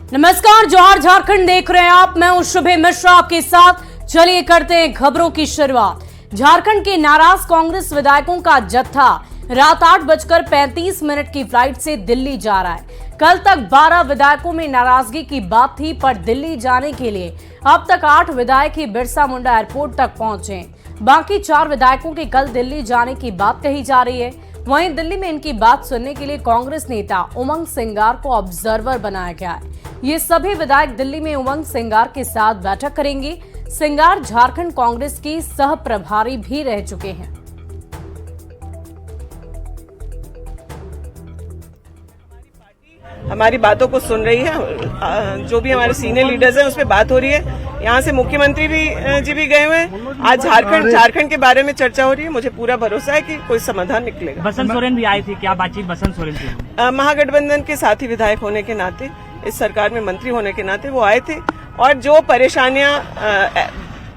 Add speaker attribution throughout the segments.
Speaker 1: नमस्कार, जोहार झारखंड देख रहे हैं आप। मैं हूं शुभे मिश्रा आपके साथ। चलिए करते हैं खबरों की शुरुआत। झारखंड के नाराज कांग्रेस विधायकों का जत्था रात 8:35 की फ्लाइट से दिल्ली जा रहा है। कल तक 12 विधायकों में नाराजगी की बात थी, पर दिल्ली जाने के लिए अब तक 8 विधायक ही बिरसा मुंडा एयरपोर्ट तक पहुंचे। बाकी 4 विधायकों के कल दिल्ली जाने की बात कही जा रही है। वहीं दिल्ली में इनकी बात सुनने के लिए कांग्रेस नेता उमंग सिंगार को ऑब्जर्वर बनाया गया है। ये सभी विधायक दिल्ली में उमंग सिंगार के साथ बैठक करेंगे। सिंगार झारखंड कांग्रेस की सह प्रभारी भी रह चुके हैं।
Speaker 2: हमारी बातों को सुन रही है। जो भी हमारे सीनियर लीडर्स हैं उस पर बात हो रही है। यहाँ से मुख्यमंत्री जी भी गए हुए हैं। आज झारखंड के बारे में चर्चा हो रही है। मुझे पूरा भरोसा है कि कोई समाधान निकलेगा।
Speaker 3: बसंत सोरेन भी आई थी, क्या बातचीत बसंत सोरेन से?
Speaker 2: महागठबंधन के साथी विधायक होने के नाते, इस सरकार में मंत्री होने के नाते वो आए थे, और जो परेशानियां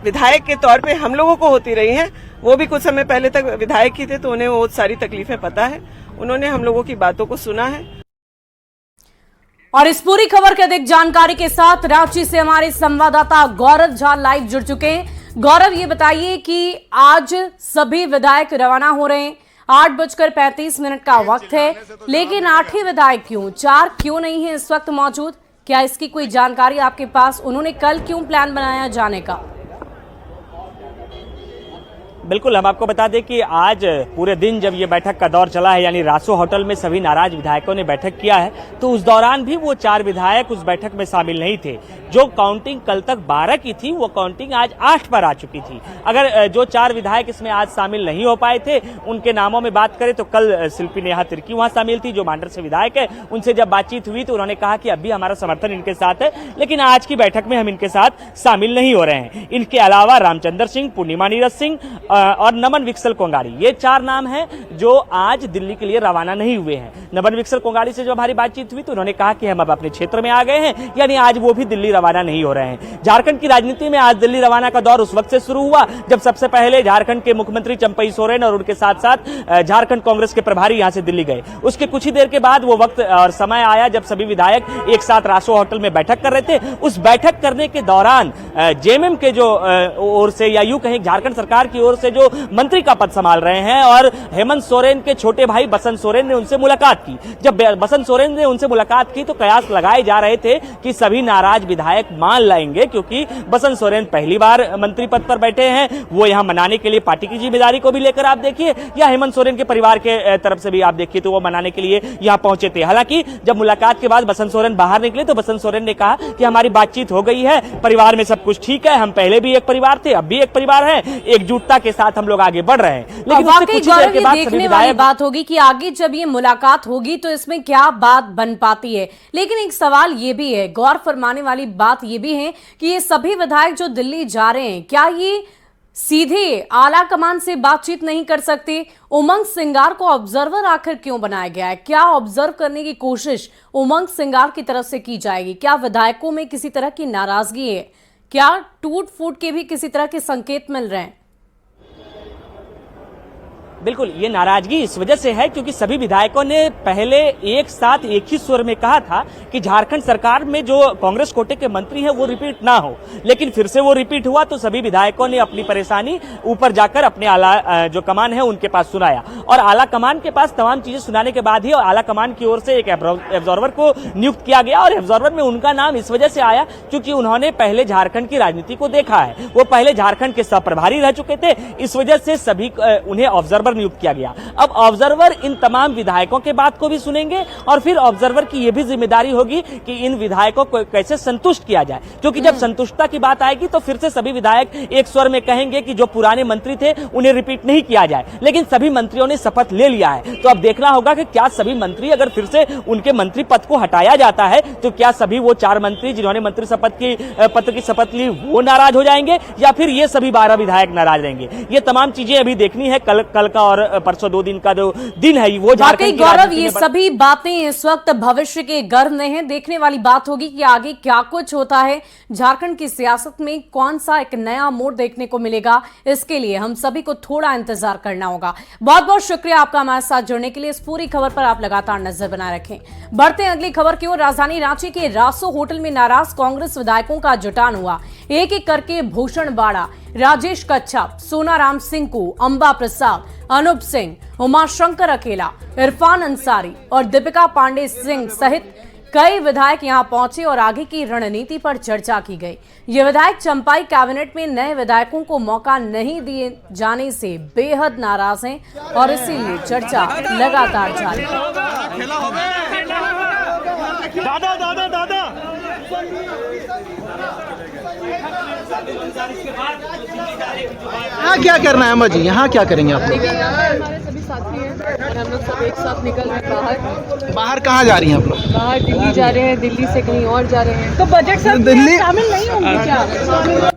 Speaker 2: विधायक के तौर पे हम लोगों को होती रही हैं, वो भी कुछ समय पहले तक विधायक ही थे, तो उन्हें वो सारी तकलीफें पता है। उन्होंने हम लोगों की बातों को सुना है।
Speaker 1: और इस पूरी खबर के अधिक जानकारी के साथ रांची से हमारे संवाददाता गौरव झा लाइव जुड़ चुके हैं। गौरव, ये बताइए कि आज सभी विधायक रवाना हो रहे हैं। 8:35 का वक्त है, लेकिन 8 ही विधायक क्यों, 4 क्यों नहीं है इस वक्त मौजूद? क्या इसकी कोई जानकारी आपके पास? उन्होंने कल क्यों प्लान बनाया जाने का?
Speaker 3: बिल्कुल, हम आपको बता दें कि आज पूरे दिन जब ये बैठक का दौर चला है, यानी रासो होटल में सभी नाराज विधायकों ने बैठक किया है, तो उस दौरान भी वो 4 विधायक उस बैठक में शामिल नहीं थे। जो काउंटिंग कल तक 12 की थी, वो काउंटिंग आज 8 पर आ चुकी थी। अगर जो 4 विधायक इसमें आज शामिल नहीं हो पाए थे, उनके नामों में बात करें तो कल शिल्पी नेहा तिर्की वहां शामिल थी, जो मांडर से विधायक है। उनसे जब बातचीत हुई तो उन्होंने कहा कि अभी हमारा समर्थन इनके साथ है, लेकिन आज की बैठक में हम इनके साथ शामिल नहीं हो रहे हैं। इनके अलावा रामचंद्र सिंह, पूर्णिमा नीरज सिंह और नमन विक्सल कोंगाड़ी, ये 4 नाम हैं जो आज दिल्ली के लिए रवाना नहीं हुए हैं। नमन विक्सल कोंगाड़ी से जब हमारी बातचीत हुई तो उन्होंने कहा कि हम अब अपने क्षेत्र में आ गए हैं, यानी आज वो भी दिल्ली रवाना नहीं हो रहे हैं। झारखंड की राजनीति में आज दिल्ली रवाना का दौर उस वक्त से शुरू हुआ जब सबसे पहले झारखंड के मुख्यमंत्री चंपई सोरेन और उनके साथ साथ झारखंड कांग्रेस के प्रभारी यहां से दिल्ली गए। उसके कुछ ही देर के बाद वो वक्त और समय आया जब सभी विधायक एक साथ रासो होटल में बैठक कर रहे थे। उस बैठक करने के दौरान जेएमएम के जो ओर से, या यूं कहें झारखंड सरकार की ओर से, जो मंत्री का पद संभाल रहे हैं, और हेमंत सोरेन के छोटे भाई बसंत सोरेन ने उनसे मुलाकात की। जब बसंत सोरेन ने उनसे मुलाकात की तो कयास लगाए जा रहे थे कि सभी नाराज विधायक मान लाएंगे, क्योंकि बसंत सोरेन पहली बार मंत्री पद पर बैठे हैं। वो यहां मनाने के लिए पार्टी की जिम्मेदारी को भी लेकर आप देखिए, या हेमंत सोरेन के परिवार के तरफ से भी आप देखिए तो वो मनाने के लिए यहां पहुंचे थे। हालांकि जब मुलाकात के बाद बसंत सोरेन बाहर निकले तो बसंत सोरेन ने कहा कि हमारी बातचीत हो गई है, परिवार में सब कुछ ठीक है, हम पहले भी एक परिवार थे, अब भी एक परिवार है, एकजुटता के साथ हम लोग आगे बढ़ रहे हैं। लेकिन
Speaker 1: वाकई गौरव, ये देखने वाली बात होगी कि आगे जब ये मुलाकात होगी तो इसमें क्या बात बन पाती है। लेकिन एक सवाल ये भी है, गौर फरमाने वाली बात ये भी है कि ये सभी विधायक जो दिल्ली जा रहे हैं, क्या ये सीधे आला कमान से बातचीत नहीं कर सकते? उमंग सिंगार को ऑब्जर्वर आखिर क्यों बनाया गया है? क्या ऑब्जर्व करने की कोशिश उमंग सिंगार की तरफ से की जाएगी? क्या विधायकों में किसी तरह की नाराजगी है? क्या टूट फूट के भी किसी तरह के संकेत मिल रहे हैं?
Speaker 3: बिल्कुल, ये नाराजगी इस वजह से है क्योंकि सभी विधायकों ने पहले एक साथ एक ही स्वर में कहा था कि झारखंड सरकार में जो कांग्रेस कोटे के मंत्री हैं वो रिपीट ना हो, लेकिन फिर से वो रिपीट हुआ तो सभी विधायकों ने अपनी परेशानी ऊपर जाकर अपने आला जो कमान है उनके पास सुनाया, और आला कमान के पास तमाम चीजें सुनाने के बाद ही आला कमान की ओर से एक ऑब्जर्वर को नियुक्त किया गया। और ऑब्जर्वर में उनका नाम इस वजह से आया क्योंकि उन्होंने पहले झारखंड की राजनीति को देखा है, वो पहले झारखंड के सह प्रभारी रह चुके थे, इस वजह से सभी उन्हें ऑब्जर्वर नियुक्त किया गया। अब ऑब्जर्वर इन तमाम विधायकों के बात को भी सुनेंगे, और फिर ऑब्जर्वर की यह भी जिम्मेदारी होगी कि इन विधायकों को कैसे संतुष्ट किया जाए, क्योंकि जब संतुष्टता की बात आएगी तो फिर से सभी विधायक एक स्वर में कहेंगे कि जो पुराने मंत्री थे उन्हें रिपीट नहीं किया जाए। लेकिन सभी मंत्रियों ने शपथ ले लिया है, तो अब देखना होगा कि क्या सभी मंत्री, अगर फिर से उनके मंत्री पद को हटाया जाता है तो क्या सभी वो 4 मंत्री जिन्होंने मंत्री शपथ की पद की शपथ ली वो नाराज हो जाएंगे, या फिर ये सभी 12 विधायक नाराज रहेंगे? ये तमाम चीजें अभी देखनी है। कल का और परसों 2 दिन का जो दिन है वो
Speaker 1: वाकई
Speaker 3: झारखंड की
Speaker 1: गौरव,
Speaker 3: राजनीति
Speaker 1: ये
Speaker 3: में
Speaker 1: सभी बातें इस वक्त भविष्य के गर्भ में हैं। देखने वाली बात होगी कि आगे क्या कुछ होता है, झारखंड की सियासत में कौन सा एक नया मोड़ देखने को मिलेगा। इसके लिए हम सभी को थोड़ा इंतजार करना होगा। बहुत बहुत शुक्रिया आपका हमारे साथ जुड़ने के लिए। इस पूरी खबर पर आप लगातार नजर बनाए रखें। बढ़ते हैं अगली खबर की ओर। राजधानी रांची के रासो होटल में नाराज कांग्रेस विधायकों का जुटान हुआ। एक एक करके भूषण बाड़ा, राजेश कच्छप, सोनाराम सिंकू, अंबा प्रसाद, अनूप सिंह, उमाशंकर अकेला, इरफान अंसारी और दीपिका पांडे सिंह सहित कई विधायक यहां पहुंचे और आगे की रणनीति पर चर्चा की गई। ये विधायक चंपाई कैबिनेट में नए विधायकों को मौका नहीं दिए जाने से बेहद नाराज हैं और इसीलिए चर्चा लगातार जारी है।
Speaker 4: यहाँ क्या करना है अम्मा जी, यहाँ क्या करेंगे आप लोग?
Speaker 5: देखिए यहाँ पे हमारे सभी साथी हैं और हम लोग सब एक साथ निकल रहे हैं बाहर।
Speaker 4: बाहर कहाँ जा रही हैं आप लोग?
Speaker 5: बाहर दिल्ली जा रहे हैं, दिल्ली से कहीं और जा रहे हैं। तो बजट सब
Speaker 4: दिल्ली
Speaker 5: शामिल नहीं होंगे क्या?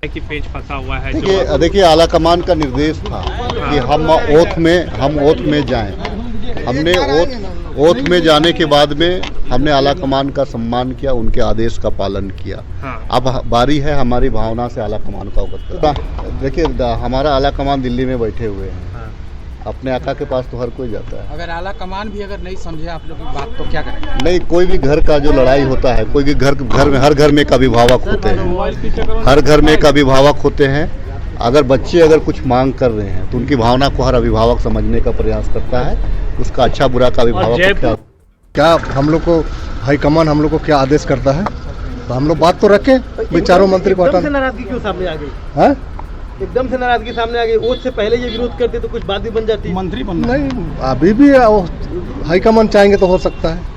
Speaker 6: कि पेज फंसा हुआ है।
Speaker 7: देखिए आला कमान का निर्देश था कि हम ओथ में जाएं। हमने ओथ में जाने के बाद में हमने आला कमान का सम्मान किया, उनके आदेश का पालन किया। अब बारी है हमारी भावना से आला कमान का अवगत। देखिए हमारा आला कमान दिल्ली में बैठे हुए हैं। अपने आका के पास तो हर कोई जाता है।
Speaker 4: अगर आला कमान भी अगर नहीं समझे आप लोग की बात तो क्या करेंगे?
Speaker 7: नहीं, कोई भी घर का जो लड़ाई होता है, कोई भी घर में हर घर में एक अभिभावक होते हैं, हर घर में एक अभिभावक होते हैं। अगर बच्चे अगर कुछ मांग कर रहे हैं तो उनकी भावना को हर अभिभावक समझने का प्रयास करता है। उसका अच्छा बुरा का अभिभावक
Speaker 8: क्या हम लोग को हाईकमान हम लोग को क्या आदेश करता है तो हम लोग बात तो रखें। विचारों मंत्री को हटाना।
Speaker 4: नाराजगी क्यों सामने आ गई?
Speaker 8: हाँ?
Speaker 4: एकदम से नाराजगी सामने आ गई। वोट से पहले ये विरोध करते तो कुछ बात भी बन जाती। मंत्री बनना
Speaker 8: नहीं, अभी भी हाईकमान चाहेंगे तो हो सकता है।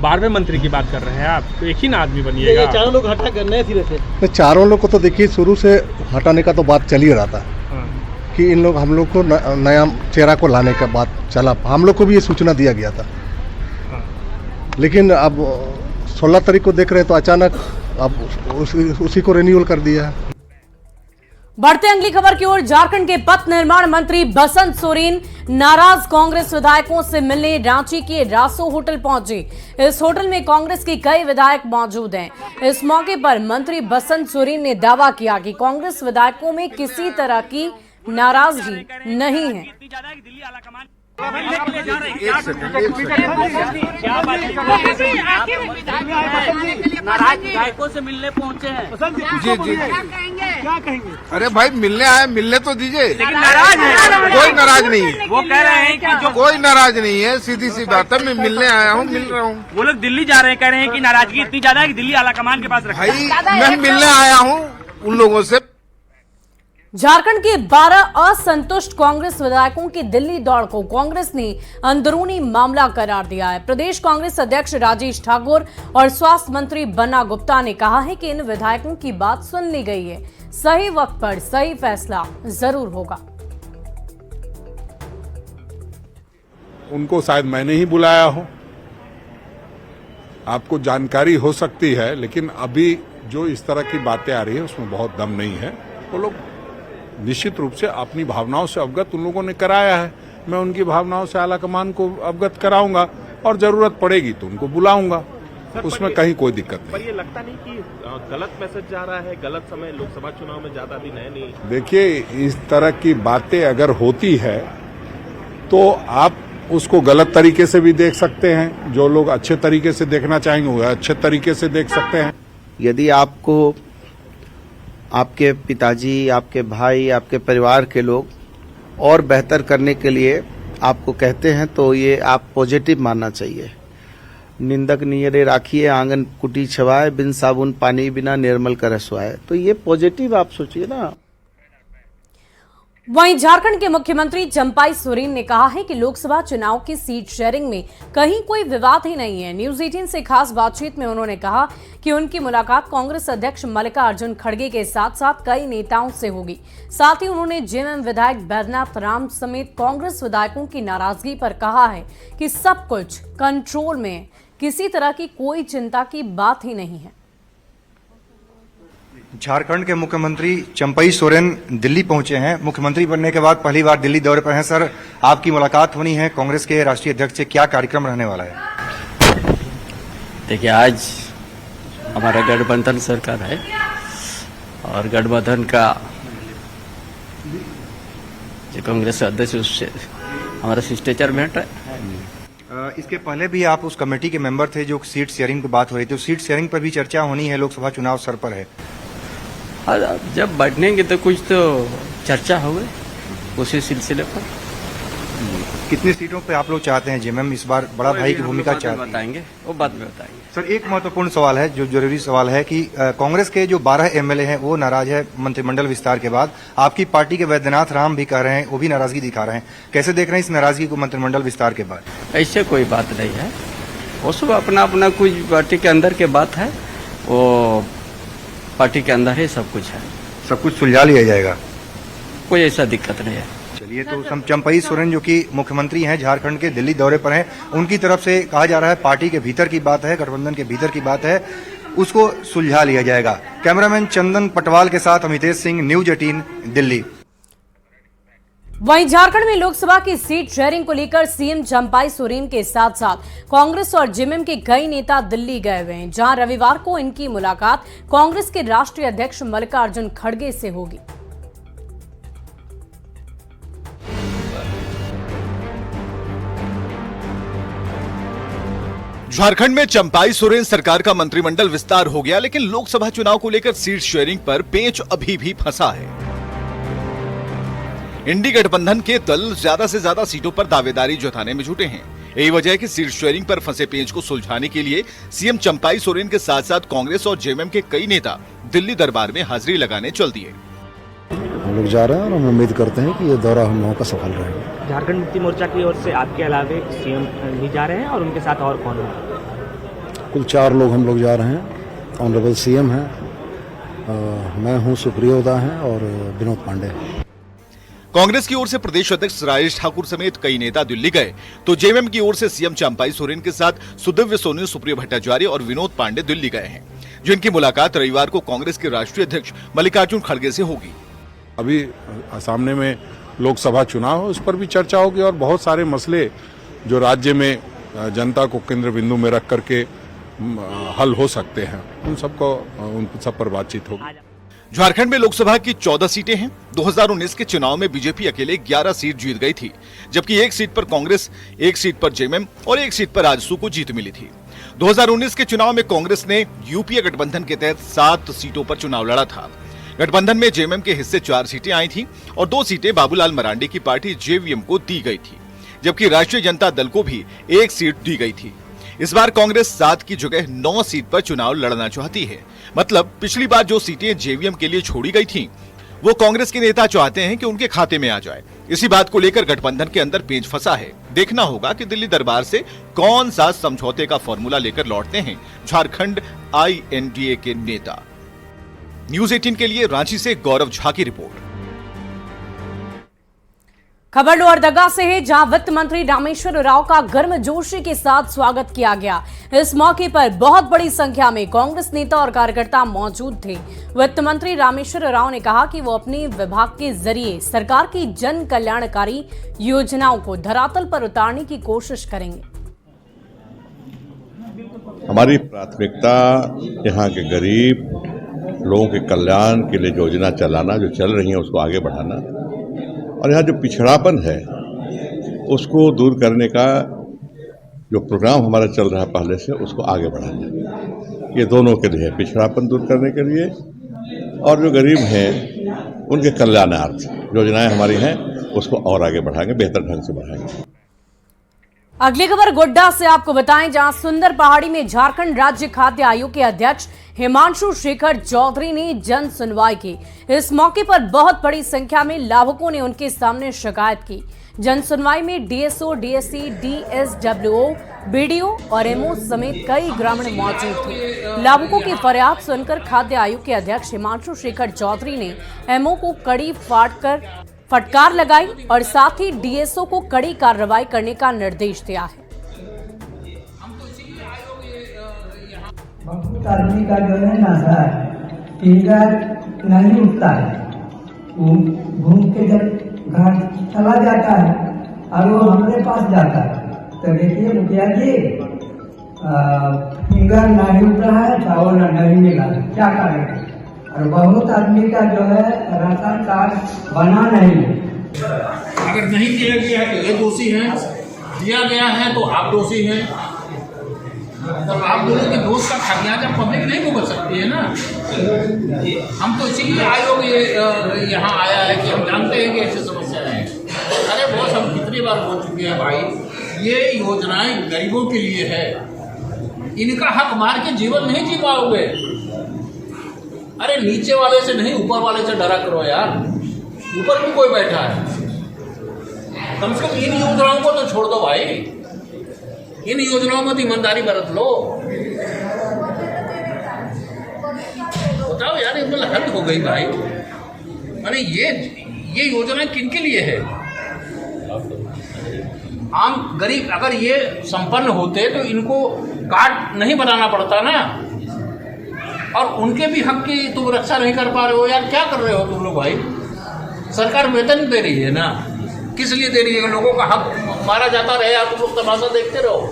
Speaker 6: 12वें मंत्री की बात कर रहे हैं आप, तो एक ही ना आदमी बनिएगा।
Speaker 4: ये चारों लोग हटा करना है सिरे से।
Speaker 8: तो चारों लोग को तो देखिए शुरू से हटाने का तो बात चल ही रहा था कि इन लोग हम लोग को नया चेहरा को लाने का बात चला। हम लोग को भी ये सूचना दिया गया था, लेकिन अब 16 तारीख को देख रहे हैं तो अचानक अब उसी को रिन्यूअल कर दिया है।
Speaker 1: बढ़ते अगली खबर की ओर। झारखंड के पथ निर्माण मंत्री बसंत सोरेन नाराज कांग्रेस विधायकों से मिलने रांची के रासो होटल पहुंचे। इस होटल में कांग्रेस के कई विधायक मौजूद हैं। इस मौके पर मंत्री बसंत सोरेन ने दावा किया कि कांग्रेस विधायकों में किसी तरह की नाराजगी नहीं है।
Speaker 9: नाराज विधायकों से मिलने पहुंचे हैं।
Speaker 10: जी जी
Speaker 9: क्या कहेंगे?
Speaker 10: अरे भाई मिलने आए, मिलने तो दीजिए।
Speaker 9: लेकिन नाराज है।
Speaker 10: कोई नाराज नहीं है।
Speaker 9: वो कह रहे हैं कि जो
Speaker 10: कोई नाराज नहीं है, सीधी सी बात है। मैं मिलने आया हूँ, मिल रहा हूँ।
Speaker 9: वो लोग दिल्ली जा रहे हैं, कह रहे हैं कि नाराजगी इतनी ज्यादा है कि दिल्ली आला कमान के पास रखा है।
Speaker 10: भाई मैं मिलने आया हूँ उन लोगों से।
Speaker 1: झारखंड के 12 असंतुष्ट कांग्रेस विधायकों की दिल्ली दौड़ को कांग्रेस ने अंदरूनी मामला करार दिया है। प्रदेश कांग्रेस अध्यक्ष राजेश ठाकुर और स्वास्थ्य मंत्री बन्ना गुप्ता ने कहा है कि इन विधायकों की बात सुन ली गई है, सही वक्त पर सही फैसला जरूर होगा।
Speaker 11: उनको शायद मैंने ही बुलाया हो, आपको जानकारी हो सकती है, लेकिन अभी जो इस तरह की बातें आ रही है उसमें बहुत दम नहीं है। वो लोग निश्चित रूप से अपनी भावनाओं से अवगत उन लोगों ने कराया है। मैं उनकी भावनाओं से आला कमान को अवगत कराऊंगा और जरूरत पड़ेगी तो उनको बुलाऊंगा। उसमें कहीं कोई दिक्कत नहीं।
Speaker 6: पर ये लगता नहीं कि गलत मैसेज जा रहा है, गलत समय, लोकसभा चुनाव में ज्यादा दिन है नहीं।
Speaker 11: देखिए, इस तरह की बातें अगर होती है तो आप उसको गलत तरीके से भी देख सकते हैं। जो लोग अच्छे तरीके से देखना चाहेंगे वो अच्छे तरीके से देख सकते हैं।
Speaker 12: यदि आपको आपके पिताजी, आपके भाई, आपके परिवार के लोग और बेहतर करने के लिए आपको कहते हैं तो ये आप पॉजिटिव मानना चाहिए। निंदक नियरे राखिए आंगन कुटी छवाए, बिन साबुन पानी बिना निर्मल कर सोआए। तो ये पॉजिटिव आप सोचिए ना।
Speaker 1: वहीं झारखंड के मुख्यमंत्री चंपाई सोरेन ने कहा है कि लोकसभा चुनाव की सीट शेयरिंग में कहीं कोई विवाद ही नहीं है। न्यूज 18 से खास बातचीत में उन्होंने कहा कि उनकी मुलाकात कांग्रेस अध्यक्ष मल्लिकार्जुन खड़गे के साथ साथ कई नेताओं से होगी। साथ ही उन्होंने जेएमएम विधायक बैद्यनाथ राम समेत कांग्रेस विधायकों की नाराजगी पर कहा है कि सब कुछ कंट्रोल में, किसी तरह की कोई चिंता की बात ही नहीं है।
Speaker 13: झारखंड के मुख्यमंत्री चंपई सोरेन दिल्ली पहुंचे हैं। मुख्यमंत्री बनने के बाद पहली बार दिल्ली दौरे पर हैं। सर, आपकी मुलाकात होनी है कांग्रेस के राष्ट्रीय अध्यक्ष से, क्या कार्यक्रम रहने वाला है?
Speaker 12: देखिए, आज हमारा गठबंधन सरकार है और गठबंधन का जो कांग्रेस अध्यक्ष उससे हमारा शिष्टाचार भेंट है।
Speaker 13: इसके पहले भी आप उस कमेटी के मेंबर थे जो सीट शेयरिंग पे बात हो रही थी, सीट शेयरिंग पर भी चर्चा होनी है, लोकसभा चुनाव सर पर है।
Speaker 12: और जब बैठेंगे तो कुछ तो चर्चा होगी उसी सिलसिले पर।
Speaker 13: कितनी सीटों पे आप लोग चाहते हैं जेएमएम इस बार बड़ा भाई की भूमिका चाहते हैं?
Speaker 12: बताएंगे, वो बाद में बताएंगे।
Speaker 13: सर, एक महत्वपूर्ण सवाल है, जो जरूरी सवाल है कि कांग्रेस के जो 12 एमएलए हैं वो नाराज है मंत्रिमंडल विस्तार के बाद। आपकी पार्टी के वैद्यनाथ राम भी कह रहे हैं, वो भी नाराजगी दिखा रहे हैं। कैसे देख रहे हैं इस नाराजगी को मंत्रिमंडल विस्तार के बाद?
Speaker 12: ऐसे कोई बात नहीं है, वो सब अपना अपना कुछ पार्टी के अंदर के बात है, वो पार्टी के अंदर ही सब कुछ है,
Speaker 13: सब कुछ सुलझा लिया जाएगा,
Speaker 12: कोई ऐसा दिक्कत नहीं है।
Speaker 13: चलिए, तो चंपई सोरेन जो कि मुख्यमंत्री हैं झारखंड के, दिल्ली दौरे पर हैं, उनकी तरफ से कहा जा रहा है पार्टी के भीतर की बात है, गठबंधन के भीतर की बात है, उसको सुलझा लिया जाएगा। कैमरामैन चंदन पटवाल के साथ अमितेश सिंह, न्यूज 18 दिल्ली।
Speaker 1: वहीं झारखंड में लोकसभा की सीट शेयरिंग को लेकर सीएम चंपई सोरेन के साथ साथ कांग्रेस और जेएमएम के कई नेता दिल्ली गए हुए हैं, जहां रविवार को इनकी मुलाकात कांग्रेस के राष्ट्रीय अध्यक्ष मल्लिकार्जुन खड़गे से होगी।
Speaker 14: झारखंड में चंपई सोरेन सरकार का मंत्रिमंडल विस्तार हो गया, लेकिन लोकसभा चुनाव को लेकर सीट शेयरिंग पर पेंच अभी भी फंसा है। इंडी गठबंधन के दल ज्यादा से ज्यादा सीटों पर दावेदारी जताने में जुटे हैं। यही वजह है कि सीट शेयरिंग पर फंसे पेंच को सुलझाने के लिए सीएम चंपई सोरेन के साथ साथ कांग्रेस और जेएमएम के कई नेता दिल्ली दरबार में हाजिरी लगाने चल दिए।
Speaker 8: हम लोग जा रहे हैं और हम उम्मीद करते हैं कि ये दौरा हम लोगों का सफल रहेगा।
Speaker 3: झारखंड मुक्ति मोर्चा की ओर से आपके अलावे सीएम भी जा रहे हैं और उनके साथ और कौन है?
Speaker 8: कुल 4 लोग हम लोग जा रहे हैं। ऑनरेबल सीएम हैं, मैं हूं, सुप्रियोदा हैं और विनोद पांडे।
Speaker 14: कांग्रेस की ओर से प्रदेश अध्यक्ष राजेश ठाकुर समेत कई नेता दिल्ली गए, तो जेएमएम की ओर से सीएम चंपई सोरेन के साथ सुदिव्य सोनी, सुप्रियो भट्टाचार्य और विनोद पांडे दिल्ली गए हैं, जिनकी मुलाकात रविवार को कांग्रेस के राष्ट्रीय अध्यक्ष मल्लिकार्जुन खड़गे से होगी।
Speaker 11: अभी सामने में लोकसभा चुनाव है, उस पर भी चर्चा होगी और बहुत सारे मसले जो राज्य में जनता को केंद्र बिंदु में रख करके हल हो सकते हैं, उन सब पर बातचीत होगी।
Speaker 14: झारखंड में लोकसभा की 14 सीटें हैं। 2019 के चुनाव में बीजेपी अकेले 11 सीट जीत गई थी, जबकि 1 सीट पर कांग्रेस, 1 सीट पर जेएमएम और 1 सीट पर आजसू को जीत मिली थी। 2019 के चुनाव में कांग्रेस ने यूपीए गठबंधन के तहत 7 सीटों पर चुनाव लड़ा था। गठबंधन में जेएमएम के हिस्से 4 सीटें आई थी और 2 सीटें बाबूलाल मरांडी की पार्टी जेवीएम को दी गई थी, जबकि राष्ट्रीय जनता दल को भी 1 सीट दी गई थी। इस बार कांग्रेस 7 की जगह 9 सीट पर चुनाव लड़ना चाहती है। मतलब पिछली बार जो सीटें जेवीएम के लिए छोड़ी गई थीं, वो कांग्रेस के नेता चाहते हैं कि उनके खाते में आ जाए। इसी बात को लेकर गठबंधन के अंदर पेंच फंसा है। देखना होगा कि दिल्ली दरबार से कौन सा समझौते का फॉर्मूला लेकर लौटते हैं झारखंड आईएनडीए के नेता। न्यूज 18 के लिए रांची से गौरव झा की रिपोर्ट।
Speaker 1: खबर लोहरदगा से है, जहां वित्त मंत्री रामेश्वर उरांव का गर्मजोशी के साथ स्वागत किया गया। इस मौके पर बहुत बड़ी संख्या में कांग्रेस नेता और कार्यकर्ता मौजूद थे। वित्त मंत्री रामेश्वर उरांव ने कहा कि वो अपने विभाग के जरिए सरकार की जन कल्याणकारी योजनाओं को धरातल पर उतारने की कोशिश करेंगे।
Speaker 15: हमारी प्राथमिकता यहाँ के गरीब लोगों के कल्याण के लिए योजना चलाना, जो चल रही है उसको आगे बढ़ाना, और यहाँ जो पिछड़ापन है उसको दूर करने का जो प्रोग्राम हमारा चल रहा है पहले से, उसको आगे बढ़ाना। ये दोनों के लिए, पिछड़ापन दूर करने के लिए और जो गरीब हैं उनके कल्याणार्थ योजनाएं हमारी हैं, उसको और आगे बढ़ाएंगे, बेहतर ढंग से बढ़ाएंगे।
Speaker 1: अगली खबर गोड्डा से आपको बताएं, जहां सुंदर पहाड़ी में झारखंड राज्य खाद्य आयोग के अध्यक्ष हिमांशु शेखर चौधरी ने जन सुनवाई की। इस मौके पर बहुत बड़ी संख्या में लाभुकों ने उनके सामने शिकायत की। जन सुनवाई में डीएसओ, डीएससी, डीएसडब्ल्यूओ, बीडीओ और एमओ समेत कई ग्रामीण मौजूद थे। लाभुकों की फरियाद सुनकर खाद्य आयोग के अध्यक्ष हिमांशु शेखर चौधरी ने एमओ को कड़ी फटकार लगाई और साथ ही डीएसओ को कड़ी कार्रवाई करने का निर्देश दिया है।
Speaker 16: आदमी का जो है ना सर, फिंगर नहीं उठता है, वो घूम के जब घर चला जाता है और वो हमारे पास जाता है तो देखिए मुखिया जी फिंगर नहीं उठ रहा है, चावल नहीं मिला, क्या करें? और बहुत आदमी का जो है राशन कार्ड बना नहीं है।
Speaker 17: अगर नहीं किया गया है तो ये दोषी हैं, दिया गया है तो आप दोषी हैं। तो आप दोनों के दोष का खामियाजा पब्लिक नहीं भुगत सकती है ना। हम तो इसीलिए आयोग ये यहाँ आया है कि हम जानते हैं कि ऐसी समस्या है। अरे बहुत हम कितनी बार बोल चुके हैं भाई, ये योजनाएं गरीबों के लिए है, इनका हक मार के जीवन नहीं जी पाओगे। अरे नीचे वाले से नहीं ऊपर वाले से डरा करो यार, ऊपर भी कोई बैठा है। कम से कम इन योजनाओं को तो छोड़ दो भाई, इन योजनाओं में तो ईमानदारी बरत लो। बताओ यार, ये हद हो गई भाई। माने ये योजनाएं किनके लिए है? आम गरीब अगर ये संपन्न होते तो इनको कार्ड नहीं बनाना पड़ता ना। और उनके भी हक की तुम रक्षा नहीं कर पा रहे हो यार, क्या कर रहे हो तुम लोग भाई? सरकार वेतन दे रही है ना, किस लिए दे रही है? लोगों का हक मारा जाता रहे, आप लोग तमाशा देखते रहो।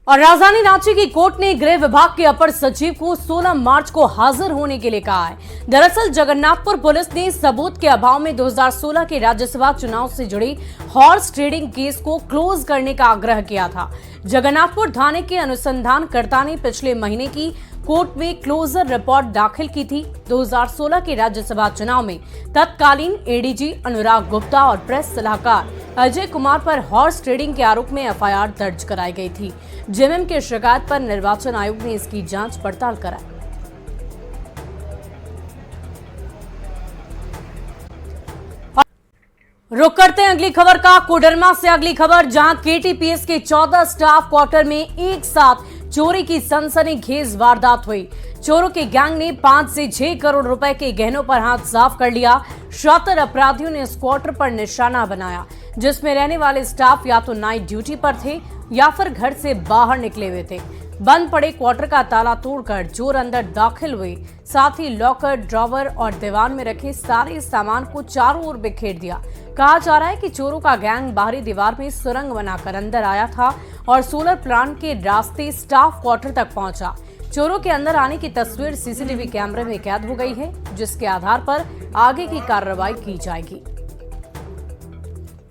Speaker 1: और राजधानी रांची की कोर्ट ने गृह विभाग के अपर सचिव को 16 मार्च को हाजिर होने के लिए कहा है। दरअसल जगन्नाथपुर पुलिस ने सबूत के अभाव में 2016 के राज्यसभा चुनाव से जुड़ी हॉर्स ट्रेडिंग केस को क्लोज करने का आग्रह किया था। जगन्नाथपुर थाने के अनुसंधानकर्ता ने पिछले महीने की कोर्ट में क्लोजर रिपोर्ट दाखिल की थी। 2016 के राज्यसभा चुनाव में तत्कालीन एडीजी अनुराग गुप्ता और प्रेस सलाहकार अजय कुमार पर हॉर्स ट्रेडिंग के आरोप में एफआईआर दर्ज कराई गई थी। जेएमएम की शिकायत पर निर्वाचन आयोग ने इसकी जांच पड़ताल कराई। रुक करते हैं अगली खबर का। कोडरमा से अगली खबर, जहां केटीपीएस के 14 स्टाफ क्वार्टर में एक साथ चोरी की सनसनीखेज वारदात हुई। चोरों के गैंग ने 5 से 6 करोड़ रुपए के गहनों पर हाथ साफ कर लिया। शातिर अपराधियों ने इस क्वार्टर पर निशाना बनाया, जिसमें रहने वाले स्टाफ या तो नाइट ड्यूटी पर थे या फिर घर से बाहर निकले हुए थे। बंद पड़े क्वार्टर का ताला तोड़कर चोर अंदर दाखिल हुए, साथ ही लॉकर, ड्रॉवर और दीवान में रखे सारे सामान को चारों ओर बिखेर दिया। कहा जा रहा है कि चोरों का गैंग बाहरी दीवार में सुरंग बनाकर अंदर आया था और सोलर प्लांट के रास्ते स्टाफ क्वार्टर तक पहुंचा। चोरों के अंदर आने की तस्वीर सीसीटीवी कैमरे में कैद हो गई है, जिसके आधार पर आगे की कार्रवाई की जाएगी।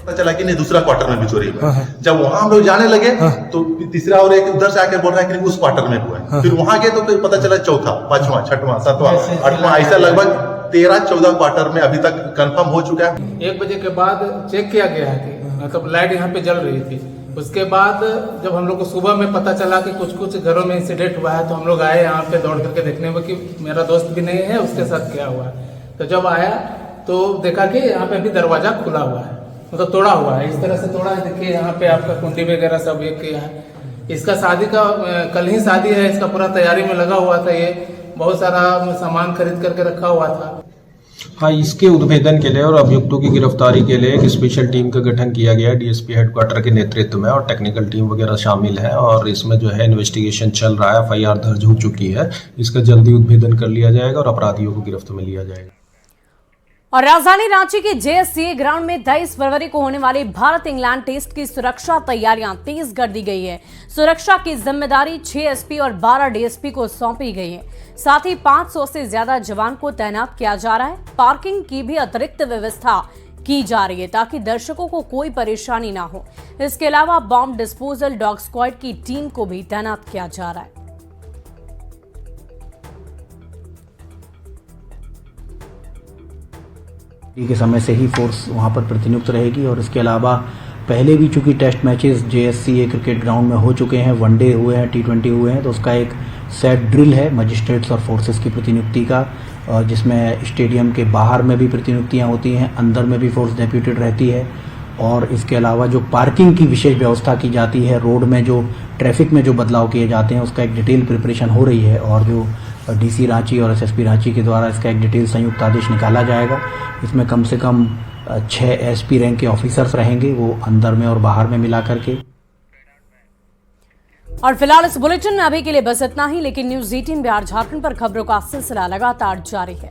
Speaker 18: पता चला कि नहीं दूसरा क्वार्टर में भी चोरी हुआ। जब वहां हम लोग जाने लगे तो तीसरा और एक उधर से आकर बोल रहा है कि उस क्वार्टर में हुआ है। फिर वहां गए तो फिर पता चला चौथा, पांचवा, छठवां, सातवां, आठवां, ऐसा लगभग 13-14 क्वार्टर में अभी तक कंफर्म हो चुका है।
Speaker 19: 1 बजे के बाद चेक किया गया है कि मतलब लाइट यहाँ पे जल रही थी। उसके बाद जब हम लोग को सुबह में पता चला कि कुछ घरों में इंसिडेंट हुआ है तो हम लोग आए यहाँ पे दौड़ करके देखने में कि मेरा दोस्त भी नहीं है, उसके साथ क्या हुआ है। तो जब आया तो देखा कि यहाँ पे अभी दरवाजा खुला हुआ है, मतलब तोड़ा हुआ है, इस तरह से तोड़ा है। देखिए यहाँ पे आपका कुंडी वगैरह सब ये किया है। इसका शादी का कल ही शादी है, इसका पूरा तैयारी में लगा हुआ था। ये बहुत सारा सामान खरीद करके रखा हुआ था।
Speaker 20: हाँ, इसके उद्भेदन के लिए और अभियुक्तों की गिरफ्तारी के लिए एक स्पेशल टीम का गठन किया गया है डीएसपी हेडक्वार्टर के नेतृत्व में, और टेक्निकल टीम वगैरह शामिल है। और इसमें जो है इन्वेस्टिगेशन चल रहा है, एफआईआर दर्ज हो चुकी है। इसका जल्दी उद्भेदन कर लिया जाएगा और अपराधियों को गिरफ्त में लिया जाएगा।
Speaker 1: और राजधानी रांची के जेएससीए ग्राउंड में 23 फरवरी को होने वाले भारत इंग्लैंड टेस्ट की सुरक्षा तैयारियां तेज कर दी गई है। सुरक्षा की जिम्मेदारी 6 एसपी और 12 डीएसपी को सौंपी गई है। साथ ही 500 से ज्यादा जवान को तैनात किया जा रहा है। पार्किंग की भी अतिरिक्त व्यवस्था की जा रही है ताकि दर्शकों को कोई परेशानी ना हो। इसके अलावा बॉम्ब डिस्पोजल डॉग स्क्वाड की टीम को भी तैनात किया जा रहा है।
Speaker 21: के समय से ही फोर्स वहां पर प्रतिनियुक्त रहेगी। और इसके अलावा पहले भी चूंकि test matches JSCA cricket ground में हो चुके हैं, वनडे हुए हैं, T20 हुए हैं, तो उसका एक सेट ड्रिल है मजिस्ट्रेट्स और फोर्सेस की प्रतिनियुक्ति का, जिसमें स्टेडियम के बाहर में भी प्रतिनियुक्तियां होती हैं, अंदर में भी फोर्स डेप्यूटेड रहती है। और इसके अलावा जो पार्किंग की विशेष व्यवस्था की जाती है, रोड में जो ट्रैफिक में जो बदलाव किए जाते हैं, उसका एक डिटेल प्रिपरेशन हो रही है। और जो डीसी रांची और एसएसपी रांची के द्वारा इसका एक डिटेल संयुक्त आदेश निकाला जाएगा। इसमें कम से कम 6 एसपी रैंक के ऑफिसर्स रहेंगे, वो अंदर में और बाहर में मिला करके।
Speaker 1: और फिलहाल इस बुलेटिन में अभी के लिए बस इतना ही, लेकिन न्यूज 18 बिहार झारखंड पर खबरों का सिलसिला लगातार जारी है।